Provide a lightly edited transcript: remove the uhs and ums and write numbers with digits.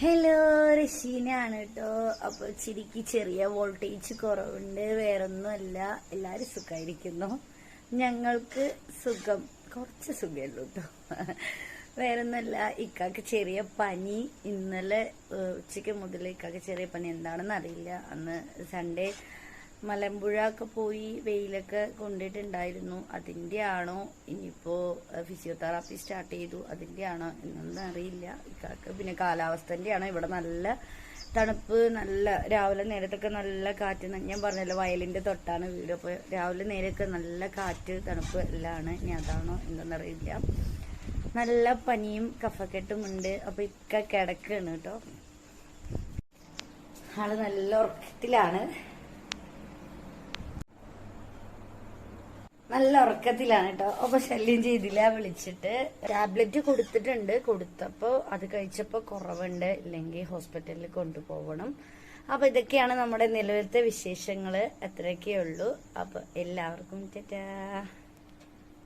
Hello, റഷീനാണ് കേട്ടോ. അപ്പൊ ചിരിക്ക് ചെറിയ വോൾട്ടേജ് കുറവുണ്ട്, വേറൊന്നുമല്ല. എല്ലാരും സുഖമായിരിക്കുന്നു. ഞങ്ങൾക്ക് സുഖം, കുറച്ച് സുഖമുള്ളൂ കേട്ടോ. വേറൊന്നുമല്ല, ഇക്കാക്ക് ചെറിയ പനി. ഇന്നലെ ഉച്ചയ്ക്ക് മുതൽ ഇക്കാക്ക് ചെറിയ പനി, എന്താണെന്ന് അറിയില്ല. അന്ന് സൺഡേ മലമ്പുഴ ഒക്കെ പോയി വെയിലൊക്കെ കൊണ്ടിട്ടുണ്ടായിരുന്നു. അതിന്റെ ആണോ, ഇനിയിപ്പോ ഫിസിയോതെറാപ്പി സ്റ്റാർട്ട് ചെയ്തു, അതിന്റെ ആണോ എന്നൊന്നും അറിയില്ല ഇക്കാക്ക്. പിന്നെ കാലാവസ്ഥന്റെ ആണോ. ഇവിടെ നല്ല തണുപ്പ്, നല്ല രാവിലെ നേരത്തൊക്കെ നല്ല കാറ്റ്. ഞാൻ പറഞ്ഞല്ലോ, വയലിന്റെ തൊട്ടാണ് വീട്. അപ്പൊ രാവിലെ നേരൊക്കെ നല്ല കാറ്റ്, തണുപ്പ് എല്ലാം ആണ്. ഇനി അതാണോ എന്നൊന്നറിയില്ല. നല്ല പനിയും കഫക്കെട്ടും ഉണ്ട്. അപ്പൊ ഇക്ക കിടക്കാണ് കേട്ടോ. ആള് നല്ല ഉറക്കത്തിലാണ്, നല്ല ഉറക്കത്തിലാണ് കേട്ടോ. അപ്പൊ ശല്യം ചെയ്തില്ല. വിളിച്ചിട്ട് ടാബ്ലറ്റ് കൊടുത്തിട്ടുണ്ട്. കൊടുത്തപ്പോ അത് കഴിച്ചപ്പോ കുറവുണ്ട്, ഇല്ലെങ്കിൽ ഹോസ്പിറ്റലിൽ കൊണ്ടുപോകണം. അപ്പൊ ഇതൊക്കെയാണ് നമ്മുടെ നിലവിലത്തെ വിശേഷങ്ങള്. അത്രയൊക്കെ ഉള്ളൂ. അപ്പൊ എല്ലാവർക്കും ടാറ്റാ.